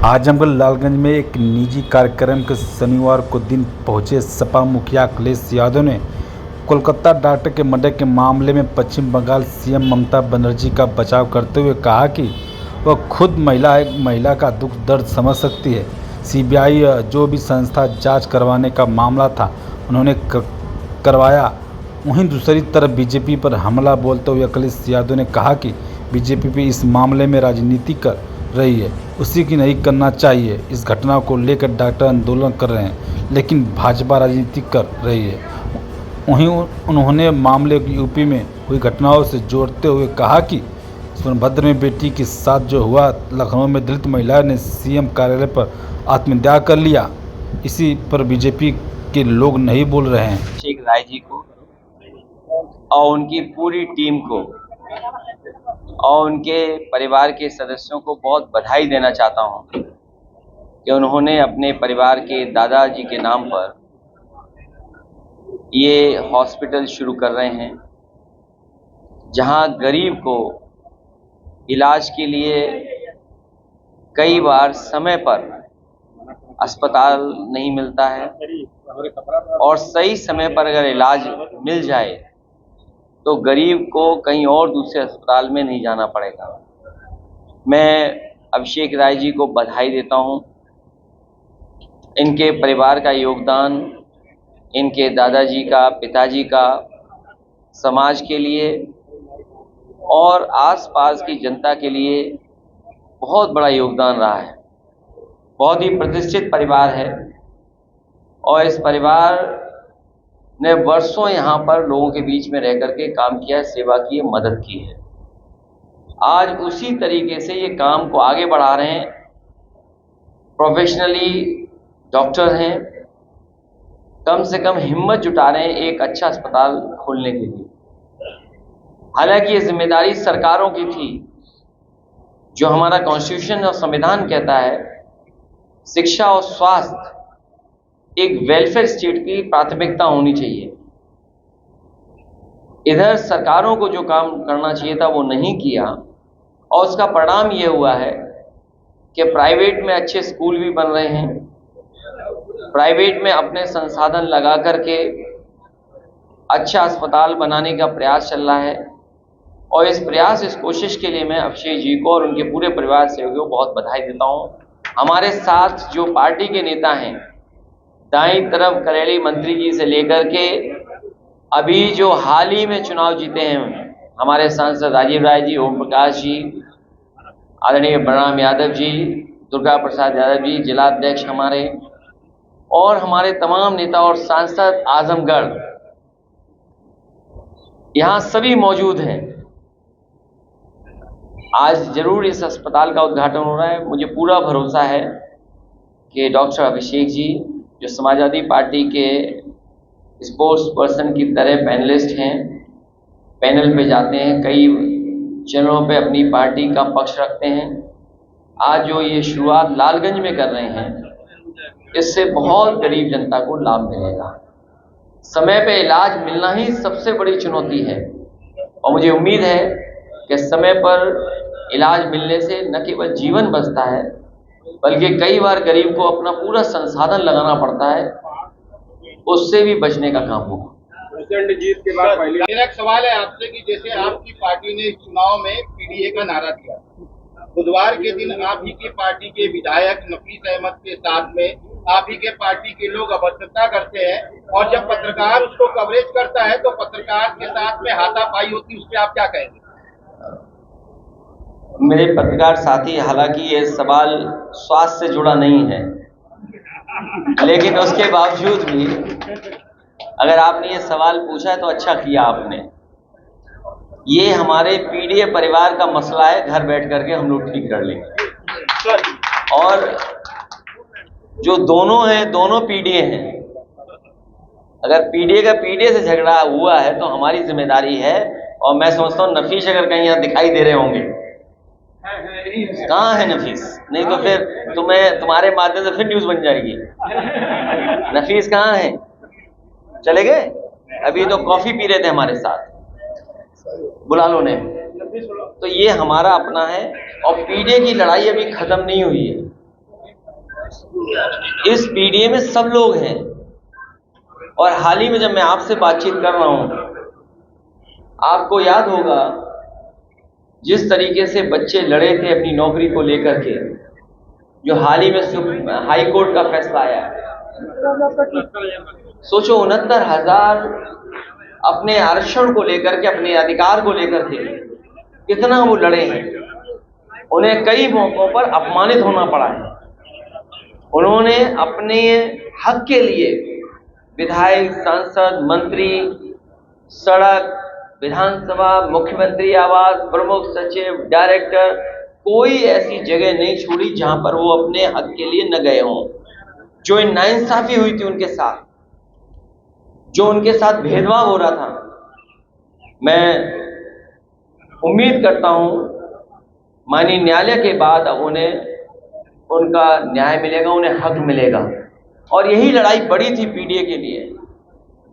आजमगढ़ लालगंज में एक निजी कार्यक्रम के शनिवार को दिन पहुंचे सपा मुखिया अखिलेश यादव ने कोलकाता डॉक्टर के मर्डर के मामले में पश्चिम बंगाल सीएम ममता बनर्जी का बचाव करते हुए कहा कि वह खुद महिला का दुख दर्द समझ सकती है। सीबीआई जो भी संस्था जांच करवाने का मामला था उन्होंने करवाया। वहीं दूसरी तरफ बीजेपी पर हमला बोलते हुए अखिलेश यादव ने कहा कि बीजेपी भी इस मामले में राजनीति कर रही है, उसी की नहीं करना चाहिए। इस घटना को लेकर डॉक्टर आंदोलन कर रहे हैं लेकिन भाजपा राजनीति कर रही है। वहीं उन्होंने मामले को यूपी में हुई घटनाओं से जोड़ते हुए कहा कि सोनभद्र में बेटी के साथ जो हुआ, लखनऊ में दलित महिला ने सीएम कार्यालय पर आत्महत्या कर लिया, इसी पर बीजेपी के लोग नहीं बोल रहे हैं। अभिषेक राय जी को और उनकी पूरी टीम को और उनके परिवार के सदस्यों को बहुत बधाई देना चाहता हूं कि उन्होंने अपने परिवार के दादाजी के नाम पर ये हॉस्पिटल शुरू कर रहे हैं, जहां गरीब को इलाज के लिए कई बार समय पर अस्पताल नहीं मिलता है और सही समय पर अगर इलाज मिल जाए तो गरीब को कहीं और दूसरे अस्पताल में नहीं जाना पड़ेगा। मैं अभिषेक राय जी को बधाई देता हूं। इनके परिवार का योगदान, इनके दादाजी का, पिताजी का समाज के लिए और आसपास की जनता के लिए बहुत बड़ा योगदान रहा है। बहुत ही प्रतिष्ठित परिवार है और इस परिवार ने वर्षों यहाँ पर लोगों के बीच में रह करके काम किया, सेवा की है, मदद की है। आज उसी तरीके से ये काम को आगे बढ़ा रहे हैं। प्रोफेशनली डॉक्टर हैं, कम से कम हिम्मत जुटा रहे हैं एक अच्छा अस्पताल खोलने के लिए। हालांकि ये जिम्मेदारी सरकारों की थी। जो हमारा कॉन्स्टिट्यूशन और संविधान कहता है, शिक्षा और स्वास्थ्य एक वेलफेयर स्टेट की प्राथमिकता होनी चाहिए। इधर सरकारों को जो काम करना चाहिए था वो नहीं किया और उसका परिणाम ये हुआ है कि प्राइवेट में अच्छे स्कूल भी बन रहे हैं, प्राइवेट में अपने संसाधन लगा करके अच्छा अस्पताल बनाने का प्रयास चल रहा है। और इस कोशिश के लिए मैं अभिषेक जी को और उनके पूरे परिवार सहयोगियों को बहुत बधाई देता हूं। हमारे साथ जो पार्टी के नेता हैं, दाईं तरफ करेली मंत्री जी से लेकर के अभी जो हाल ही में चुनाव जीते हैं हमारे सांसद राजीव राय जी, ओम प्रकाश जी, आदरणीय बलराम यादव जी, दुर्गा प्रसाद यादव जी, जिलाध्यक्ष हमारे, और हमारे तमाम नेता और सांसद आजमगढ़, यहाँ सभी मौजूद हैं। आज जरूर इस अस्पताल का उद्घाटन हो रहा है। मुझे पूरा भरोसा है कि डॉक्टर अभिषेक जी, जो समाजवादी पार्टी के स्पोर्ट्स पर्सन की तरह पैनलिस्ट हैं, पैनल पे जाते हैं, कई चैनलों पे अपनी पार्टी का पक्ष रखते हैं, आज जो ये शुरुआत लालगंज में कर रहे हैं, इससे बहुत गरीब जनता को लाभ मिलेगा। समय पे इलाज मिलना ही सबसे बड़ी चुनौती है और मुझे उम्मीद है कि समय पर इलाज मिलने से न केवल जीवन बचता है बल्कि कई बार गरीब को अपना पूरा संसाधन लगाना पड़ता है, उससे भी बचने का काम होगा। प्रेसिडेंट जीत के बाद मेरा एक सवाल है आपसे कि जैसे आपकी पार्टी ने चुनाव में पीडीए का नारा दिया, बुधवार के दिन आप ही की पार्टी के विधायक नफीस अहमद के साथ में आप ही के पार्टी के लोग अभद्रता करते हैं और जब पत्रकार उसको कवरेज करता है तो पत्रकार के साथ में हाथापाई होती है, उस पर आप क्या कहेंगे? मेरे पत्रकार साथी, हालांकि ये सवाल स्वास्थ्य से जुड़ा नहीं है, लेकिन उसके बावजूद भी अगर आपने ये सवाल पूछा है तो अच्छा किया आपने। ये हमारे पीडीए परिवार का मसला है, घर बैठ करके हम लोग ठीक कर लेंगे। और जो दोनों हैं, दोनों पीडीए हैं। अगर पीडीए का पीडीए से झगड़ा हुआ है तो हमारी जिम्मेदारी है। और मैं समझता हूँ नफीस अगर कहीं यहाँ दिखाई दे रहे होंगे, कहाँ है नफीस? नहीं तो फिर तुम्हारे माध्यम से फिर न्यूज बन जाएगी। नफीस कहाँ है? चले गए? अभी तो कॉफी पी रहे थे हमारे साथ, बुला लो ने। तो ये हमारा अपना है और पीडीए की लड़ाई अभी खत्म नहीं हुई है। इस पीडीए में सब लोग हैं। और हाल ही में जब मैं आपसे बातचीत कर रहा हूं, आपको याद होगा जिस तरीके से बच्चे लड़े थे अपनी नौकरी को लेकर के, जो हाल ही में हाई कोर्ट का फैसला आया है। सोचो 69,000 अपने आरक्षण को लेकर के, अपने अधिकार को लेकर के कितना वो लड़े हैं। उन्हें कई मौकों पर अपमानित होना पड़ा है। उन्होंने अपने हक के लिए विधायक, सांसद, मंत्री, सड़क, विधानसभा, मुख्यमंत्री आवास, प्रमुख सचिव, डायरेक्टर, कोई ऐसी जगह नहीं छोड़ी जहां पर वो अपने हक के लिए न गए हों। जो नाइंसाफी हुई थी उनके साथ, जो उनके साथ भेदभाव हो रहा था, मैं उम्मीद करता हूं माननीय न्यायालय के बाद उन्हें उनका न्याय मिलेगा, उन्हें हक मिलेगा। और यही लड़ाई बड़ी थी पीडीए के लिए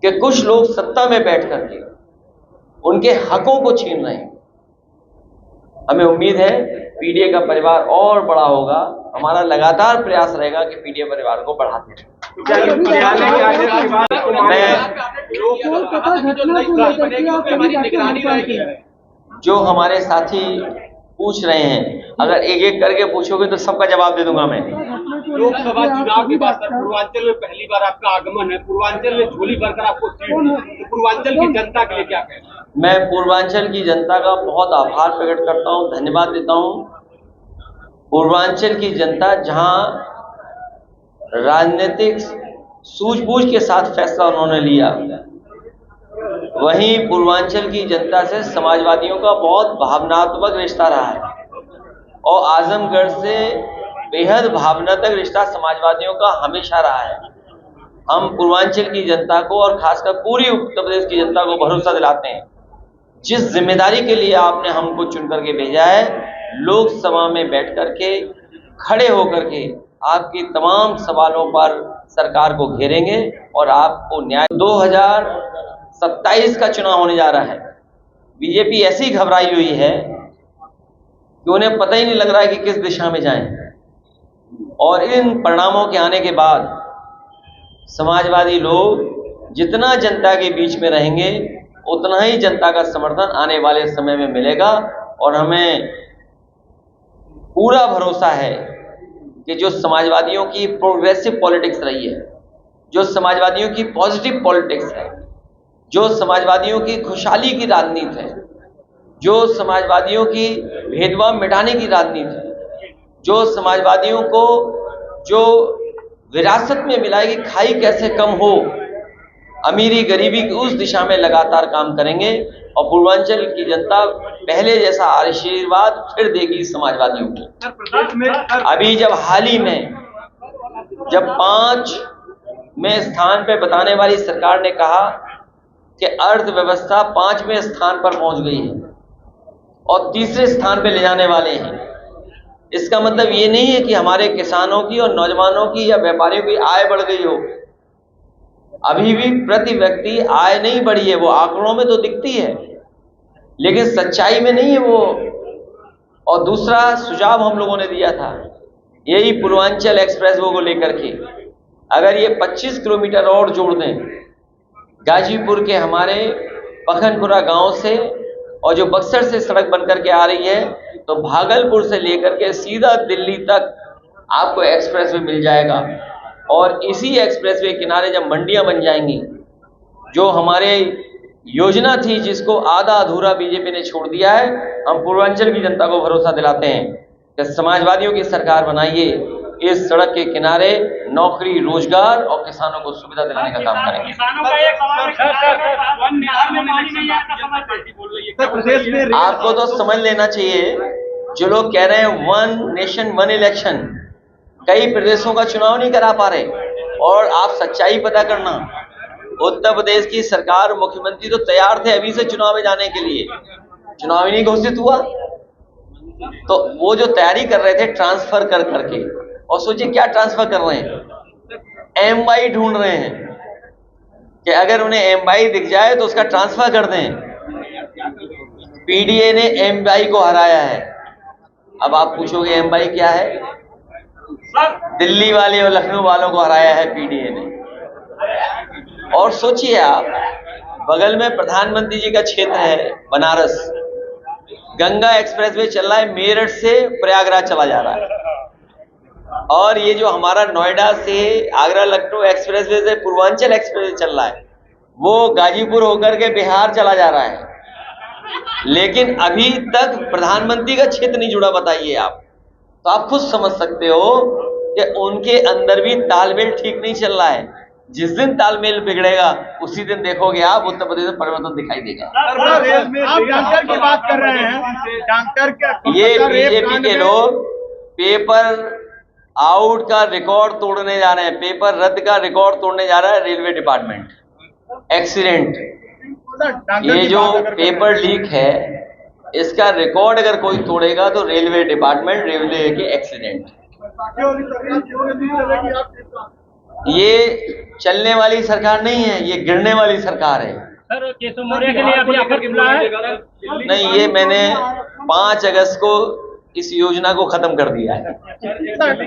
कि कुछ लोग सत्ता में बैठ करके उनके हकों को छीन रहे हैं। हमें उम्मीद है पीडीए का परिवार और बड़ा होगा। हमारा लगातार प्रयास रहेगा कि पीडीए परिवार को बढ़ाते रहें। जो हमारे साथी पूछ रहे हैं, अगर एक एक करके पूछोगे तो सबका जवाब दे दूंगा मैं। लोकसभा चुनाव के बाद पूर्वांचल में पहली बार आपका आगमन है, पूर्वांचल में झोली भरकर आपको सीट दी, तो पूर्वांचल की जनता के लिए क्या कहना है? मैं पूर्वांचल की जनता का बहुत आभार प्रकट करता हूं, धन्यवाद देता हूं। पूर्वांचल की जनता जहां राजनीतिक सूझबूझ के साथ फैसला उन्होंने लिया, वहीं पूर्वांचल की जनता से समाजवादियों का बहुत भावनात्मक रिश्ता रहा है। और आजमगढ़ से बेहद भावनात्मक रिश्ता समाजवादियों का हमेशा रहा है। हम पूर्वांचल की जनता को और खासकर पूरी उत्तर प्रदेश की जनता को भरोसा दिलाते हैं, जिस जिम्मेदारी के लिए आपने हमको चुन करके भेजा है, लोकसभा में बैठ करके खड़े होकर के आपकी तमाम सवालों पर सरकार को घेरेंगे और आपको न्याय। 2027 का चुनाव होने जा रहा है। बीजेपी ऐसी घबराई हुई है कि उन्हें पता ही नहीं लग रहा है कि किस दिशा में जाएं। और इन परिणामों के आने के बाद समाजवादी लोग जितना जनता के बीच में रहेंगे, उतना ही जनता का समर्थन आने वाले समय में मिलेगा। और हमें पूरा भरोसा है कि जो समाजवादियों की प्रोग्रेसिव पॉलिटिक्स रही है, जो समाजवादियों की पॉजिटिव पॉलिटिक्स है, जो समाजवादियों की खुशहाली की राजनीति है, जो समाजवादियों की भेदभाव मिटाने की राजनीति है, जो समाजवादियों को जो विरासत में मिला है कि खाई कैसे कम हो, अमीरी गरीबी की, उस दिशा में लगातार काम करेंगे। और पूर्वांचल की जनता पहले जैसा आशीर्वाद फिर देगी समाजवादियों को। अभी जब हाल ही में जब 5वें स्थान पे बताने वाली सरकार ने कहा कि अर्थव्यवस्था 5वें स्थान पर पहुंच गई है और तीसरे स्थान पे ले जाने वाले हैं, इसका मतलब ये नहीं है कि हमारे किसानों की और नौजवानों की या व्यापारियों की आय बढ़ गई हो। अभी भी प्रति व्यक्ति आय नहीं बढ़ी है, वो आंकड़ों में तो दिखती है लेकिन सच्चाई में नहीं है वो। और दूसरा सुझाव हम लोगों ने दिया था, यही पूर्वांचल एक्सप्रेस वो को लेकर के, अगर ये 25 किलोमीटर और जोड़ दें गाजीपुर के हमारे पखनपुरा गांव से, और जो बक्सर से सड़क बनकर के आ रही है, तो भागलपुर से लेकर के सीधा दिल्ली तक आपको एक्सप्रेस वे मिल जाएगा। और इसी एक्सप्रेस वे किनारे जब मंडियां बन जाएंगी, जो हमारे योजना थी जिसको आधा अधूरा बीजेपी ने छोड़ दिया है, हम पूर्वांचल की जनता को भरोसा दिलाते हैं कि समाजवादियों की सरकार बनाइए, इस सड़क के किनारे नौकरी, रोजगार और किसानों को सुविधा दिलाने का काम करेंगे। आपको तो समझ लेना चाहिए, जो लोग कह रहे हैं 1 नेशन 1 इलेक्शन, कई प्रदेशों का चुनाव नहीं करा पा रहे। और आप सच्चाई पता करना, उत्तर प्रदेश की सरकार, मुख्यमंत्री तो तैयार थे अभी से चुनाव में जाने के लिए, चुनाव ही नहीं घोषित हुआ, तो वो जो तैयारी कर रहे थे ट्रांसफर कर करके, और सोचिए क्या ट्रांसफर कर रहे हैं, एमवाई ढूंढ रहे हैं कि अगर उन्हें एमवाई दिख जाए तो उसका ट्रांसफर कर दें। पीडीए ने एमवाई को हराया है। अब आप पूछोगे एमवाई क्या है? दिल्ली वाले और लखनऊ वालों को हराया है पीडीए ने। और सोचिए आप, बगल में प्रधानमंत्री जी का क्षेत्र है बनारस, गंगा एक्सप्रेसवे चल रहा है, मेरठ से प्रयागराज चला जा रहा है। और ये जो हमारा नोएडा से आगरा लखनऊ एक्सप्रेसवे से पूर्वांचल एक्सप्रेसवे चल रहा है, वो गाजीपुर होकर के बिहार चला जा रहा है। लेकिन अभी तक प्रधानमंत्री का क्षेत्र नहीं जुड़ा, बताइए आप। तो आप खुद समझ सकते हो कि उनके अंदर भी तालमेल ठीक नहीं चल रहा है। जिस दिन तालमेल बिगड़ेगा उसी दिन देखोगे आप उत्तर प्रदेश में परिवर्तन दिखाई देगा। आप डॉक्टर की बात कर रहे हैं, डॉक्टर क्या ये बीजेपी के लोग पेपर आउट का रिकॉर्ड तोड़ने जा रहे हैं, पेपर रद्द का रिकॉर्ड तोड़ने जा रहा है रेलवे डिपार्टमेंट। एक्सीडेंट, ये जो पेपर लीक है इसका रिकॉर्ड अगर कोई तोड़ेगा तो रेलवे डिपार्टमेंट, रेलवे के एक्सीडेंट। ये चलने वाली सरकार नहीं है, ये गिरने वाली सरकार है। सर, केशव मौर्य के लिए अभी आफत खुला है? नहीं, ये मैंने 5 अगस्त को इस योजना को खत्म कर दिया है।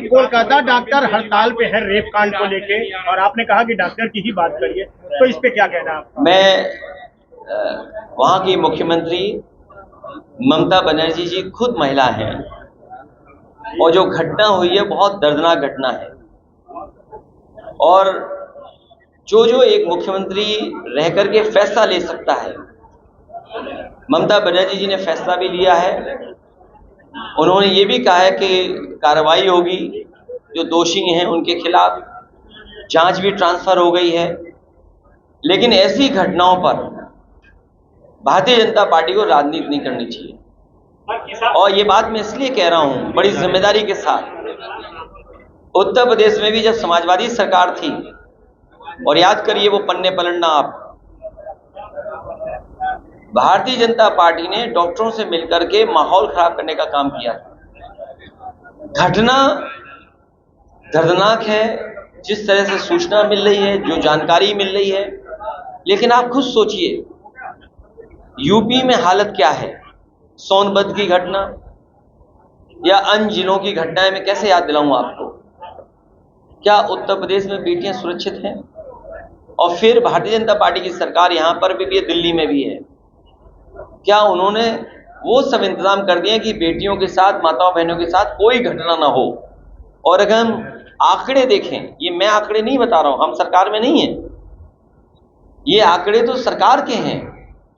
कोलकाता डॉक्टर हड़ताल पे है रेप कांड को लेके, और आपने कहा कि डॉक्टर की ही बात करिए, तो इस पे क्या कहना है आपका? मैं वहाँ की मुख्यमंत्री ममता बनर्जी जी खुद महिला हैं, और जो घटना हुई है बहुत दर्दनाक घटना है। और जो एक मुख्यमंत्री रह करके फैसला ले सकता है, ममता बनर्जी जी ने फैसला भी लिया है। उन्होंने ये भी कहा है कि कार्रवाई होगी, जो दोषी हैं उनके खिलाफ जांच भी ट्रांसफर हो गई है। लेकिन ऐसी घटनाओं पर भारतीय जनता पार्टी को राजनीति नहीं करनी चाहिए। और ये बात मैं इसलिए कह रहा हूं बड़ी जिम्मेदारी के साथ। उत्तर प्रदेश में भी जब समाजवादी सरकार थी, और याद करिए वो पन्ने पलटना आप, भारतीय जनता पार्टी ने डॉक्टरों से मिलकर के माहौल खराब करने का काम किया। घटना दर्दनाक है, जिस तरह से सूचना मिल रही है, जो जानकारी मिल रही है। लेकिन आप खुद सोचिए यूपी में हालत क्या है, सोनभद्र की घटना या अन्य जिलों की घटनाएं मैं कैसे याद दिलाऊं आपको। क्या उत्तर प्रदेश में बेटियां सुरक्षित हैं? और फिर भारतीय जनता पार्टी की सरकार यहां पर भी है, दिल्ली में भी है। क्या उन्होंने वो सब इंतजाम कर दिए कि बेटियों के साथ, माताओं बहनों के साथ कोई घटना ना हो? और अगर हम आंकड़े देखें, ये मैं आंकड़े नहीं बता रहा हूं, हम सरकार में नहीं है, ये आंकड़े तो सरकार के हैं,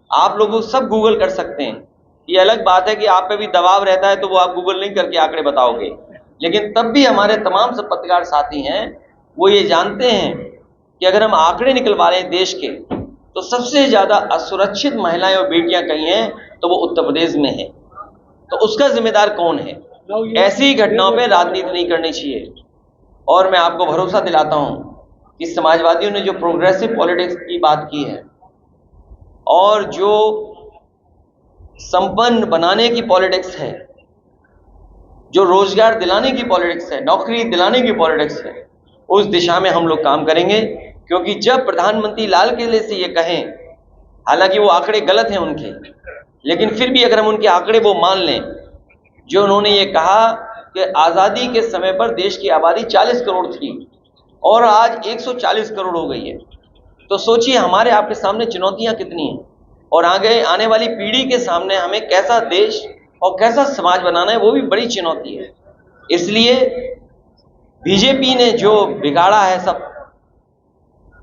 आप लोग सब गूगल कर सकते हैं। ये अलग बात है कि आप पे भी दबाव रहता है तो वो आप गूगल नहीं करके आंकड़े बताओगे, लेकिन तब भी हमारे तमाम सब पत्रकार साथी हैं, वो ये जानते हैं कि अगर हम आंकड़े निकलवा रहे हैं देश के, तो सबसे ज्यादा असुरक्षित महिलाएं और बेटियां कहीं हैं तो वो उत्तर प्रदेश में है। तो उसका जिम्मेदार कौन है? ऐसी घटनाओं पे राजनीति नहीं करनी चाहिए। और मैं आपको भरोसा दिलाता हूं कि समाजवादियों ने जो प्रोग्रेसिव पॉलिटिक्स की बात की है और जो संपन्न बनाने की पॉलिटिक्स है, जो रोजगार दिलाने की पॉलिटिक्स है, नौकरी दिलाने की पॉलिटिक्स है, उस दिशा में हम लोग काम करेंगे। क्योंकि जब प्रधानमंत्री लाल किले से ये कहें, हालांकि वो आंकड़े गलत हैं उनके, लेकिन फिर भी अगर हम उनके आंकड़े वो मान लें, जो उन्होंने ये कहा कि आज़ादी के समय पर देश की आबादी 40 करोड़ थी और आज 140 करोड़ हो गई है, तो सोचिए हमारे आपके सामने चुनौतियां कितनी हैं, और आगे आने वाली पीढ़ी के सामने हमें कैसा देश और कैसा समाज बनाना है, वो भी बड़ी चुनौती है। इसलिए बीजेपी ने जो बिगाड़ा है सब,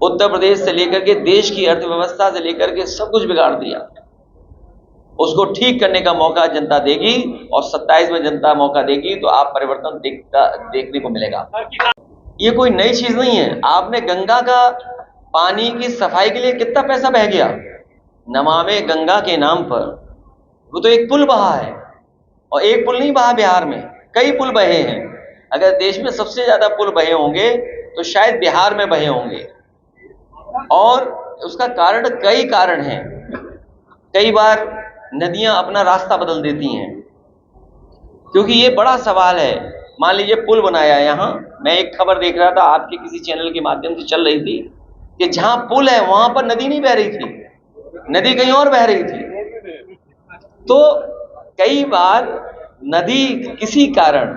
उत्तर प्रदेश से लेकर के देश की अर्थव्यवस्था से लेकर के सब कुछ बिगाड़ दिया, उसको ठीक करने का मौका जनता देगी, और 27 में जनता मौका देगी तो आप परिवर्तन देखने को मिलेगा। ये कोई नई चीज नहीं है। आपने गंगा का पानी की सफाई के लिए कितना पैसा बह गया नमामि गंगा के नाम पर, वो तो एक पुल बहा है, और एक पुल नहीं बहा बिहार में, कई पुल बहे हैं। अगर देश में सबसे ज्यादा पुल बहे होंगे तो शायद बिहार में बहे होंगे, और उसका कारण कई कारण हैं। कई बार नदियां अपना रास्ता बदल देती हैं, क्योंकि ये बड़ा सवाल है। मान लीजिए पुल बनाया यहाँ, मैं एक खबर देख रहा था आपके किसी चैनल के माध्यम से चल रही थी कि जहां पुल है वहां पर नदी नहीं बह रही थी, नदी कहीं और बह रही थी। तो कई बार नदी किसी कारण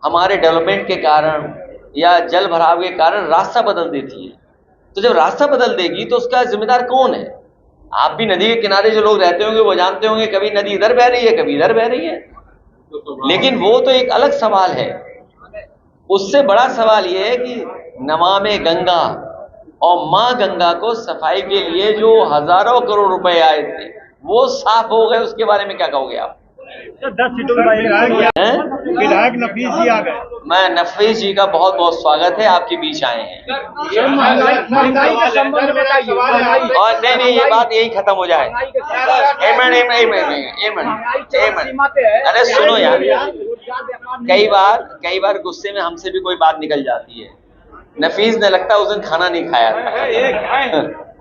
हमारे डेवलपमेंट के कारण या जल भराव के कारण रास्ता बदल देती है। तो जब रास्ता बदल देगी तो उसका जिम्मेदार कौन है? आप भी नदी के किनारे जो लोग रहते होंगे वो जानते होंगे, कभी नदी इधर बह रही है, कभी इधर बह रही है। लेकिन वो तो एक अलग सवाल है। उससे बड़ा सवाल ये है कि नमामि गंगा और माँ गंगा को सफाई के लिए जो हजारों करोड़ रुपए आए थे वो साफ हो गए, उसके बारे में क्या कहोगे आप? 10 सीटों में विधायक नफीस जी आ गए। मैं नफीस जी का बहुत बहुत स्वागत है, आपके बीच आए हैं। और नहीं, ये बात यही खत्म हो जाए। अरे सुनो यार, कई बार गुस्से में हमसे भी कोई बात निकल जाती है। नफीस ने लगता है उस दिन खाना नहीं खाया था।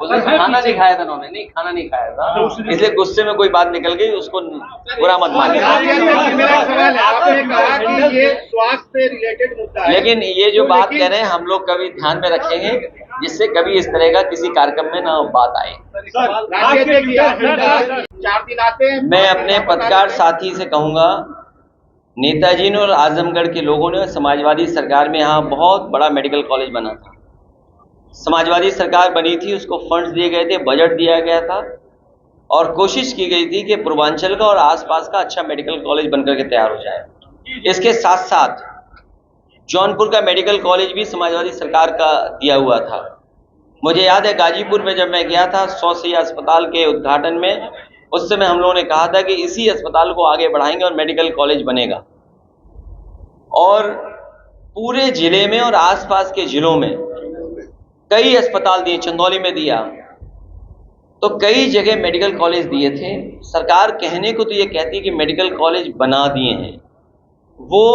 उस दिन खाना नहीं खाया था उन्होंने, नहीं खाना नहीं खाया था, इसलिए गुस्से में कोई बात निकल गई, उसको बुरा मत मानिए। आपने कहा कि ये स्वास्थ्य रिलेटेड मुद्दा है, लेकिन ये जो बात कह रहे हैं हम लोग कभी ध्यान में रखेंगे, जिससे कभी इस तरह का किसी कार्यक्रम में ना बात आए। 4 दिन आते हैं। मैं अपने पत्रकार साथी से कहूंगा, नेताजी ने और आजमगढ़ के लोगों ने समाजवादी सरकार में यहाँ बहुत बड़ा मेडिकल कॉलेज बना था। समाजवादी सरकार बनी थी, उसको फंड्स दिए गए थे, बजट दिया गया था और कोशिश की गई थी कि पूर्वांचल का और आसपास का अच्छा मेडिकल कॉलेज बनकर के तैयार हो जाए। इसके साथ साथ जौनपुर का मेडिकल कॉलेज भी समाजवादी सरकार का दिया हुआ था। मुझे याद है गाजीपुर में जब मैं गया था 100 सैया अस्पताल के उद्घाटन में, उस समय हम लोगों ने कहा था कि इसी अस्पताल को आगे बढ़ाएंगे और मेडिकल कॉलेज बनेगा। और पूरे जिले में और आसपास के जिलों में कई अस्पताल दिए, चंदौली में दिया, तो कई जगह मेडिकल कॉलेज दिए थे। सरकार कहने को तो ये कहती है कि मेडिकल कॉलेज बना दिए हैं, वो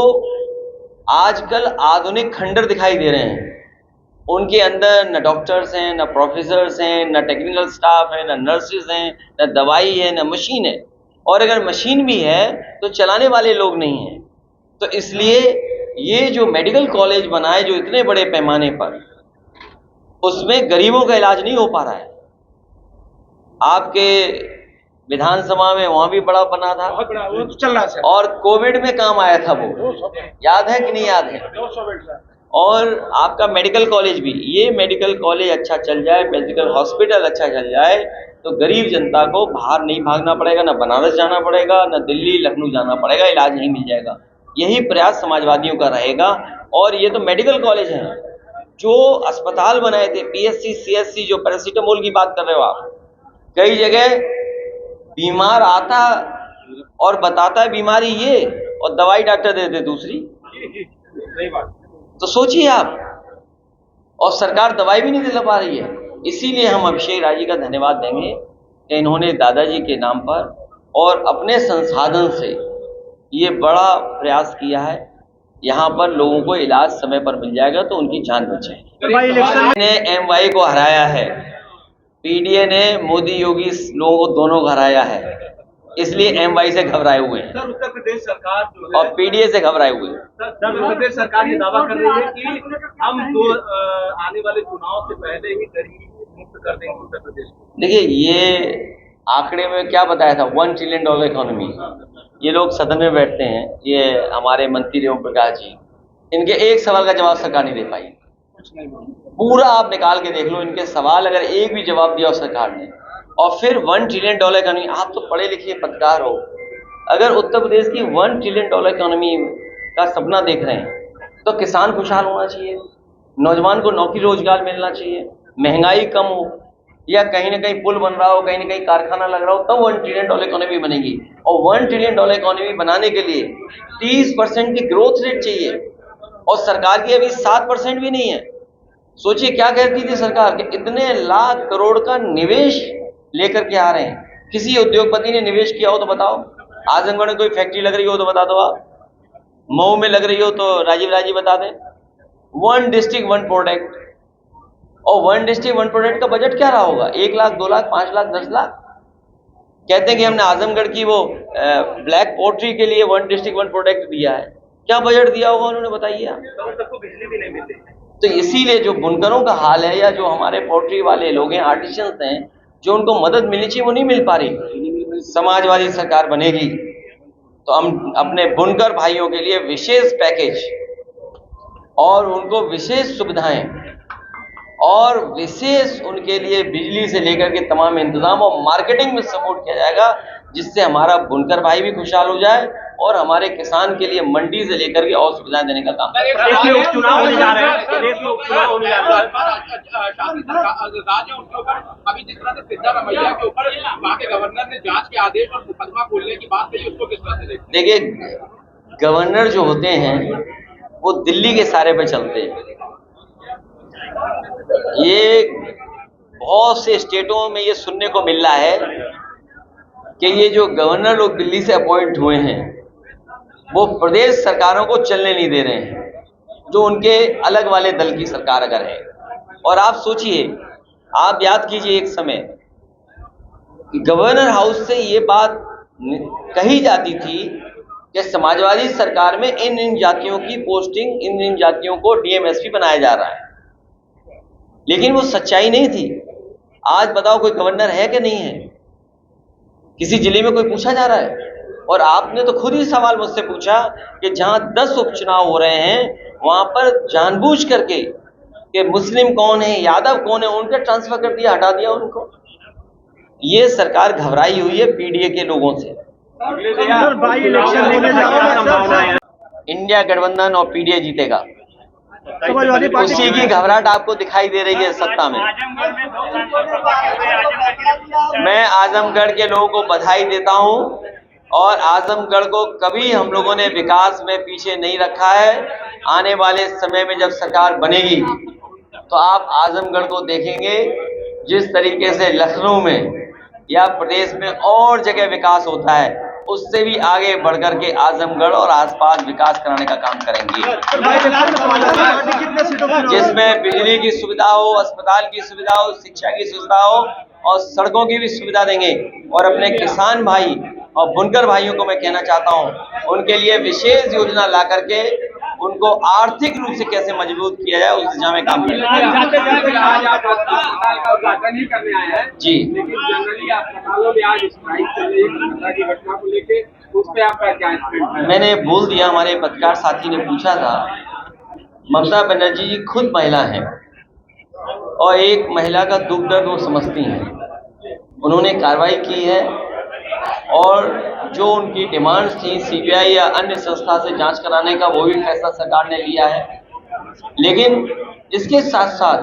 आजकल आधुनिक खंडर दिखाई दे रहे हैं। उनके अंदर न डॉक्टर्स हैं, न प्रोफेसर्स हैं, न टेक्निकल स्टाफ है, न नर्सेज हैं, न दवाई है, न मशीन है, और अगर मशीन भी है तो चलाने वाले लोग नहीं हैं। तो इसलिए ये जो मेडिकल कॉलेज बना है जो इतने बड़े पैमाने पर, उसमें गरीबों का इलाज नहीं हो पा रहा है। आपके विधानसभा में वहां भी बड़ा बना था, बहुत बड़ा वो तो चल रहा है, और कोविड में काम आया था वो, याद है कि नहीं याद है? 200 बेड। और आपका मेडिकल कॉलेज भी, ये मेडिकल कॉलेज अच्छा चल जाए, मेडिकल हॉस्पिटल अच्छा चल जाए, तो गरीब जनता को बाहर नहीं भागना पड़ेगा, ना बनारस जाना पड़ेगा, ना दिल्ली लखनऊ जाना पड़ेगा, इलाज यहीं मिल जाएगा। यही प्रयास समाजवादियों का रहेगा। और ये तो मेडिकल कॉलेज हैं, जो अस्पताल बनाए थे पीएससी सीएससी, जो पैरासीटामोल की बात कर रहे हो आप, कई जगह बीमार आता और बताता है बीमारी ये, और दवाई डॉक्टर देते दूसरी। सही बात। तो सोचिए आप, और सरकार दवाई भी नहीं दिला पा रही है। इसीलिए हम अभिषेक राय जी का धन्यवाद देंगे कि इन्होंने दादाजी के नाम पर और अपने संसाधन से ये बड़ा प्रयास किया है। यहाँ पर लोगों को इलाज समय पर मिल जाएगा तो उनकी जान बचेगी। इलेक्शन ने एमवाई को हराया है, पीडीए ने मोदी योगी लोगों को दोनों को हराया है, इसलिए एमवाई से घबराए हुए हैं। सर, उत्तर प्रदेश सरकार जो है और पीडीए से घबराए हुए हैं। सर, उत्तर प्रदेश सरकार ये दावा कर रही है कि हम आने वाले चुनाव से पहले ही गरीबी मुक्त कर देंगे उत्तर प्रदेश को। देखिए, ये आंकड़े में क्या बताया था, $1 ट्रिलियन इकोनॉमी। ये लोग सदन में बैठते हैं, ये हमारे मंत्री ओम प्रकाश जी, इनके एक सवाल का जवाब सरकार नहीं दे पाई। पूरा आप निकाल के देख लो, इनके सवाल अगर एक भी जवाब दिया हो सरकार ने, और फिर $1 ट्रिलियन इकोनॉमी। आप तो पढ़े लिखे पत्रकार हो, अगर उत्तर प्रदेश की $1 ट्रिलियन इकोनॉमी का सपना देख रहे हैं तो किसान खुशहाल होना चाहिए, नौजवान को नौकरी रोजगार मिलना चाहिए, महंगाई कम हो, या कहीं ना कहीं पुल बन रहा हो, कहीं ना कहीं कारखाना लग रहा हो, तब $1 ट्रिलियन इकोनॉमी बनेगी। और $1 ट्रिलियन इकोनॉमी बनाने के लिए 30% की ग्रोथ रेट चाहिए, और सरकार की अभी 7% भी नहीं है। सोचिए क्या कहती थी सरकार कि इतने लाख करोड़ का निवेश लेकर के आ रहे हैं। किसी उद्योगपति ने निवेश किया हो तो बताओ, आजमगढ़ में कोई फैक्ट्री लग रही हो तो बता दो, आप मऊ में लग रही हो तो राजीव राजी बता दें। 1 डिस्ट्रिक्ट 1 प्रोडक्ट, और 1 डिस्ट्रिक्ट 1 प्रोडक्ट का बजट क्या रहा होगा? 1 लाख, 2 लाख, 5 लाख, 10 लाख। कहते हैं कि हमने आजमगढ़ की वो ब्लैक पोट्री के लिए 1 डिस्ट्रिक्ट 1 प्रोडक्ट दिया है, क्या बजट दिया होगा उन्होंने, बताइए आप। सबको बिजली भी नहीं मिलती। तो इसीलिए जो बुनकरों का हाल है, या जो हमारे पोट्री वाले लोग हैं, आर्टिशियंस हैं, जो उनको मदद मिलनी चाहिए वो नहीं मिल पा रही। समाजवादी सरकार बनेगी तो हम अपने बुनकर भाइयों के लिए विशेष पैकेज और उनको विशेष सुविधाएं और विशेष उनके लिए बिजली से लेकर के तमाम इंतजाम और मार्केटिंग में सपोर्ट किया जाएगा, जिससे हमारा बुनकर भाई भी खुशहाल हो जाए और हमारे किसान के लिए मंडी से लेकर के और सुविधाएं देने का काम देश में उपचुनाव होने जा रहे हैं, देश में उपचुनाव होने जा रहा है। अभी जिस तरह से सिद्धारमैया के ऊपर वहाँ के गवर्नर ने जांच के आदेश और मुकदमा खोलने की बात कही, उसको किस तरह से देखते हैं? देखिए, गवर्नर जो होते हैं वो दिल्ली के सारे पे चलते हैं। ये बहुत से स्टेटों में ये सुनने को मिल रहा है कि ये जो गवर्नर लोग दिल्ली से अपॉइंट हुए हैं वो प्रदेश सरकारों को चलने नहीं दे रहे हैं, जो उनके अलग वाले दल की सरकार अगर है। और आप सोचिए, आप याद कीजिए एक समय कि गवर्नर हाउस से ये बात कही जाती थी कि समाजवादी सरकार में इन जातियों की पोस्टिंग, इन जातियों को डीएमएसपी बनाया जा रहा है, लेकिन वो सच्चाई नहीं थी। आज बताओ कोई गवर्नर है कि नहीं है? किसी जिले में कोई पूछा जा रहा है? और आपने तो खुद ही सवाल मुझसे पूछा कि जहां 10 उपचुनाव हो रहे हैं वहां पर जानबूझ करके कि मुस्लिम कौन है, यादव कौन है, उनका ट्रांसफर कर दिया, हटा दिया उनको। ये सरकार घबराई हुई है पीडीए के लोगों से। इंडिया गठबंधन और पीडीए जीतेगा, उसी की घबराहट आपको दिखाई दे रही है सत्ता में। मैं आजमगढ़ के लोगों को बधाई देता हूं और आजमगढ़ को कभी हम लोगों ने विकास में पीछे नहीं रखा है। आने वाले समय में जब सरकार बनेगी तो आप आजमगढ़ को देखेंगे जिस तरीके से लखनऊ में या प्रदेश में और जगह विकास होता है, उससे भी आगे बढ़कर के आजमगढ़ और आसपास विकास कराने का काम करेंगे, जिसमें बिजली की सुविधा हो, अस्पताल की सुविधा हो, शिक्षा की सुविधा हो और सड़कों की भी सुविधा देंगे। और अपने किसान भाई और बुनकर भाइयों को मैं कहना चाहता हूं, उनके लिए विशेष योजना ला करके उनको आर्थिक रूप से कैसे मजबूत किया जाए उस दिशा में काम करेंगे। उद्घाटन ही करने आए हैं जी, लेकिन जनरली अस्पतालों में आज स्ट्राइक चल रही है की घटना को लेके, उस पर आपका क्या स्टेटमेंट है? मैंने बोल दिया, हमारे पत्रकार साथी ने पूछा था। ममता बनर्जी जी खुद महिला हैं और एक महिला का दुख दर्द वो समझती हैं। उन्होंने कार्रवाई की है और जो उनकी डिमांड्स थी सीबीआई या अन्य संस्था से जांच कराने का, वो भी फैसला सरकार ने लिया है। लेकिन इसके साथ साथ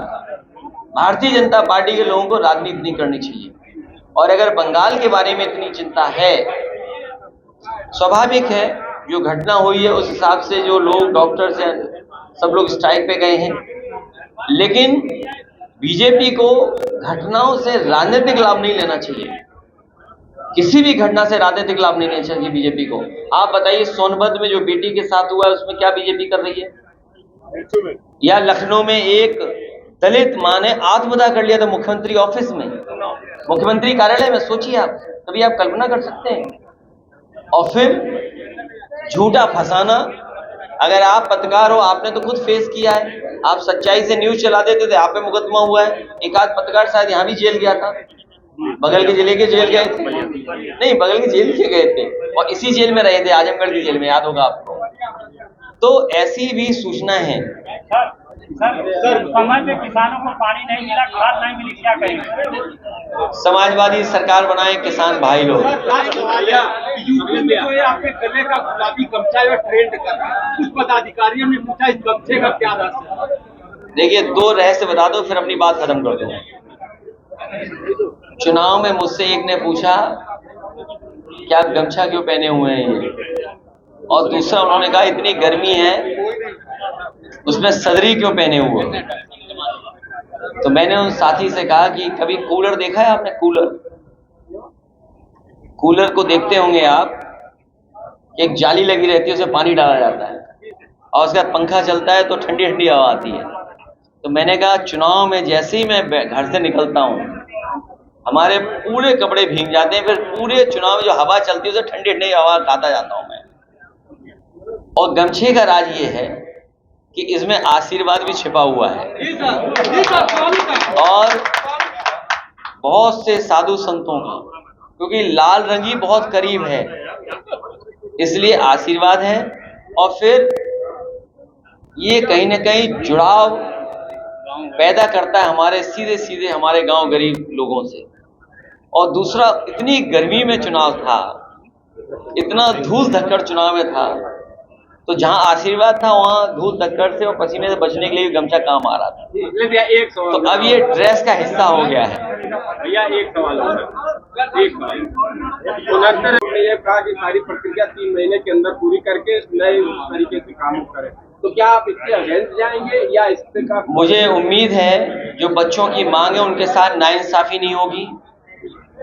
भारतीय जनता पार्टी के लोगों को राजनीति नहीं करनी चाहिए। और अगर बंगाल के बारे में इतनी चिंता है, स्वाभाविक है, जो घटना हुई है उस हिसाब से जो लोग डॉक्टर्स हैं सब लोग स्ट्राइक पे गए हैं, लेकिन बीजेपी को घटनाओं से राजनीतिक लाभ नहीं लेना चाहिए। किसी भी घटना से राजनीतिक लाभ नहीं लेना चाहिए बीजेपी को। आप बताइए, सोनभद्र में जो बेटी के साथ हुआ है उसमें क्या बीजेपी कर रही है? या लखनऊ में एक दलित मां ने आत्मदाह कर लिया था मुख्यमंत्री ऑफिस में, मुख्यमंत्री कार्यालय में। सोचिए आप, तभी आप कल्पना कर सकते हैं। और फिर झूठा फंसाना, अगर आप पत्रकार हो, आपने तो खुद फेस किया है, आप सच्चाई से न्यूज चला देते थे, आप पे मुकदमा हुआ है। एक आध पत्रकार शायद यहाँ भी जेल गया था, बगल के जिले के जेल गए थे, नहीं बगल के जेल के गए थे और इसी जेल में रहे थे, आजमगढ़ की जेल में, याद होगा आपको। तो ऐसी भी सूचना है। सर, समय पे किसानों को पानी नहीं मिला, खाद नहीं मिली, क्या कहेंगे? समाजवादी सरकार बनाए किसान भाई लोग। यूपी में जो है आपके गले का गुलाबी गमछा जो ट्रेंड कर रहा है, कुछ पदाधिकारियों ने पूछा इस गमछे का क्या रहस्य है? देखिए, 2 रहस्य बता दो फिर अपनी बात खत्म कर दो। चुनाव में मुझसे एक ने पूछा कि आप गमछा क्यों पहने हुए हैं ये, और दूसरा उन्होंने कहा इतनी गर्मी है उसमें सदरी क्यों पहने हुए। तो मैंने उन साथी से कहा कि कभी कूलर देखा है आपने? कूलर को देखते होंगे आप, एक जाली लगी रहती है, उसमें पानी डाला जाता है और उसका पंखा चलता है तो ठंडी ठंडी हवा आती है। तो मैंने कहा चुनाव में जैसे ही मैं घर से निकलता हूँ हमारे पूरे कपड़े भीग जाते हैं, फिर पूरे चुनाव में जो हवा चलती है उसे ठंडी ठंडी हवा खाता जाता हूँ मैं। और गमछे का राज ये है कि इसमें आशीर्वाद भी छिपा हुआ है और बहुत से साधु संतों का, क्योंकि लाल रंग ही बहुत करीब है इसलिए आशीर्वाद है। और फिर ये कहीं ना कहीं जुड़ाव पैदा करता है हमारे सीधे सीधे हमारे गांव गरीब लोगों से। और दूसरा, इतनी गर्मी में चुनाव था, इतना धूल धक्कड़ चुनाव में था, तो जहां आशीर्वाद था वहां धूल धक्कड़ से और पसीने से बचने के लिए भी गमछा काम आ रहा था। तो अब ये ड्रेस का हिस्सा हो गया है। भैया एक सवाल और है, एक सवाल। 69 ने ये कहा कि सारी प्रक्रिया 3 महीने के अंदर पूरी करके नए तरीके से काम करें, तो क्या आप इसके अगेंस्ट जाएंगे या इससे का? मुझे उम्मीद है जो बच्चों की मांग है उनके साथ नाइंसाफी नहीं होगी,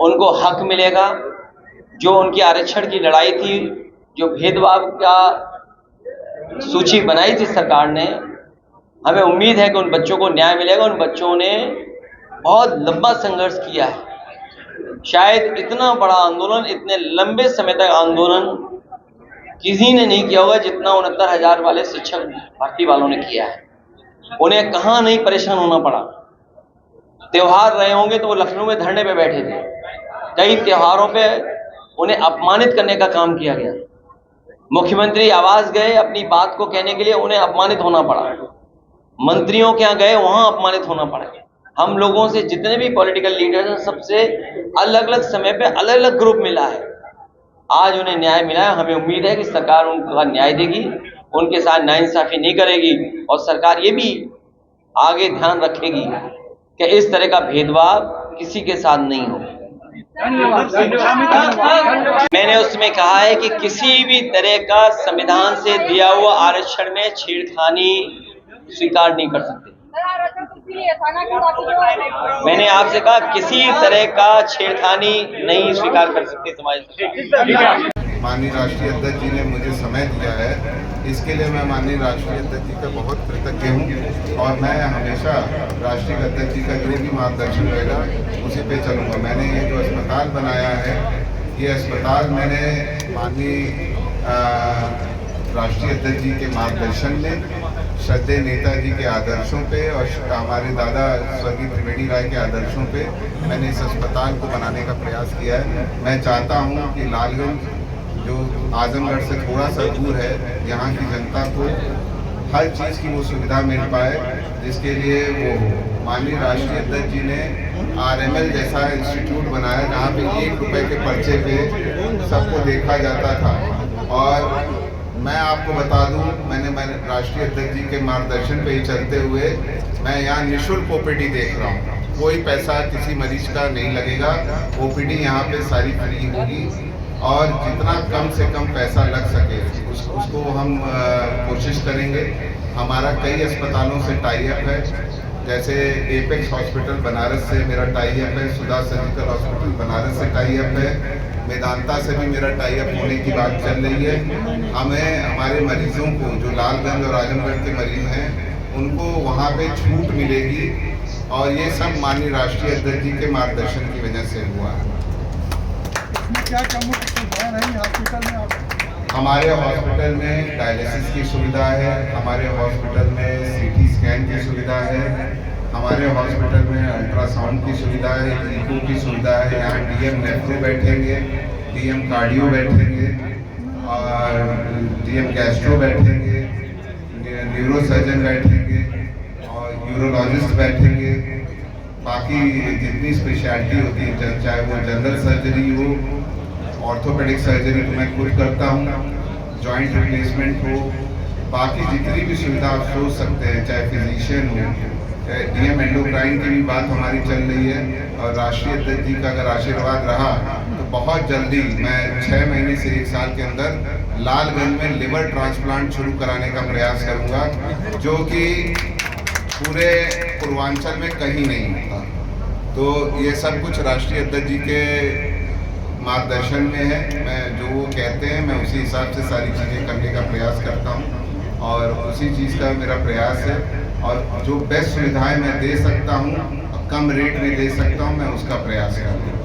उनको हक मिलेगा। जो उनकी आरक्षण की लड़ाई थी, जो भेदभाव का सूची बनाई थी सरकार ने, हमें उम्मीद है कि उन बच्चों को न्याय मिलेगा। उन बच्चों ने बहुत लंबा संघर्ष किया है। शायद इतना बड़ा आंदोलन, इतने लंबे समय तक आंदोलन किसी ने नहीं किया होगा जितना 69,000 वाले शिक्षक भर्ती वालों ने किया है। उन्हें कहाँ नहीं परेशान होना पड़ा। त्योहार रहे होंगे तो वो लखनऊ में धरने पे बैठे थे। कई त्योहारों पे उन्हें अपमानित करने का काम किया गया। मुख्यमंत्री आवास गए अपनी बात को कहने के लिए, उन्हें अपमानित होना पड़ा। मंत्रियों के यहाँ गए, वहां अपमानित होना पड़ा। हम लोगों से जितने भी पॉलिटिकल लीडर्स हैं, सबसे अलग अलग समय पे अलग अलग ग्रुप मिला है। आज उन्हें न्याय मिला है। हमें उम्मीद है कि सरकार उनका न्याय देगी, उनके साथ नाइंसाफी नहीं करेगी, और सरकार ये भी आगे ध्यान रखेगी कि इस तरह का भेदभाव किसी के साथ नहीं हो। मैंने उसमें कहा है कि किसी भी तरह का संविधान से दिया हुआ आरक्षण में छेड़खानी स्वीकार नहीं कर सकते। मैंने आपसे कहा किसी तरह का छेड़खानी नहीं स्वीकार कर सकते समाज से। माननीय राष्ट्रीय अध्यक्ष जी ने मुझे समय दिया है, इसके लिए मैं माननीय राष्ट्रीय अध्यक्ष जी का बहुत कृतज्ञ हूँ। और मैं हमेशा राष्ट्रीय अध्यक्ष जी का जो भी मार्गदर्शन रहेगा उसी पे चलूँगा। मैंने ये जो अस्पताल बनाया है, ये अस्पताल मैंने माननीय राष्ट्रीय अध्यक्ष जी के मार्गदर्शन में, श्रद्धेय नेताजी के आदर्शों पे और हमारे दादा स्वर्गीय त्रिवेणी राय के आदर्शों पे मैंने इस अस्पताल को बनाने का प्रयास किया है। मैं चाहता हूँ कि लालगंज जो आजमगढ़ से थोड़ा सा दूर है, यहाँ की जनता को हर चीज़ की वो सुविधा मिल पाए, जिसके लिए वो माननीय राष्ट्रीय अध्यक्ष जी ने RML जैसा इंस्टीट्यूट बनाया, जहाँ पे 1 रुपये के पर्चे पे सबको देखा जाता था। और मैं आपको बता दूं, मैंने राष्ट्रीय अध्यक्ष जी के मार्गदर्शन पे ही चलते हुए मैं यहाँ निःशुल्क OPD देख रहा हूँ। कोई पैसा किसी मरीज का नहीं लगेगा। OPD यहाँ पे सारी फ्री होगी, और जितना कम से कम पैसा लग सके उसको हम कोशिश करेंगे। हमारा कई अस्पतालों से टाई अप है, जैसे एपेक्स हॉस्पिटल बनारस से मेरा टाई अप है, सुधा सर्जिकल हॉस्पिटल बनारस से टाई अप है, मेदांता से भी मेरा टाई अप होने की बात चल रही है। हमें हमारे मरीजों को जो लालगंज और आजमगढ़ के मरीज हैं उनको वहाँ पे छूट मिलेगी, और ये सब माननीय राष्ट्रीय अध्यक्ष जी के मार्गदर्शन की वजह से हुआ है। क्या मुख्य सुविधाएं हैं हॉस्पिटल में? हमारे हॉस्पिटल में डायलिसिस की सुविधा है, हमारे हॉस्पिटल में CT स्कैन की सुविधा है, हमारे हॉस्पिटल में अल्ट्रासाउंड की सुविधा है, इको की सुविधा है। यहाँ DM नेफ्रो बैठेंगे, DM कार्डियो बैठेंगे, और DM गैस्ट्रो बैठेंगे, न्यूरो सर्जन बैठेंगे, और यूरोलॉजिस्ट बैठेंगे। बाकी जितनी स्पेशलिटी होती है, चाहे वो जनरल सर्जरी हो, ऑर्थोपेडिक सर्जरी तो मैं खुद करता हूँ, जॉइंट रिप्लेसमेंट हो, बाकी जितनी भी सुविधा आप सोच सकते हैं, चाहे फिजिशियन हो, चाहे DM एंडोक्राइन की भी बात हमारी चल रही है। और राष्ट्रीय अध्यक्ष जी का अगर आशीर्वाद रहा तो बहुत जल्दी मैं 6 महीने से 1 साल के अंदर लालगंज में लिवर ट्रांसप्लांट शुरू कराने का प्रयास करूँगा, जो कि पूरे पूर्वांचल में कहीं नहीं होता। तो ये सब कुछ राष्ट्रीय अध्यक्ष जी के मार्गदर्शन में है। मैं जो वो कहते हैं मैं उसी हिसाब से सारी चीज़ें करने का प्रयास करता हूँ, और उसी चीज़ का मेरा प्रयास है। और जो बेस्ट सुविधाएं मैं दे सकता हूँ, कम रेट में दे सकता हूँ, मैं उसका प्रयास करूँगा।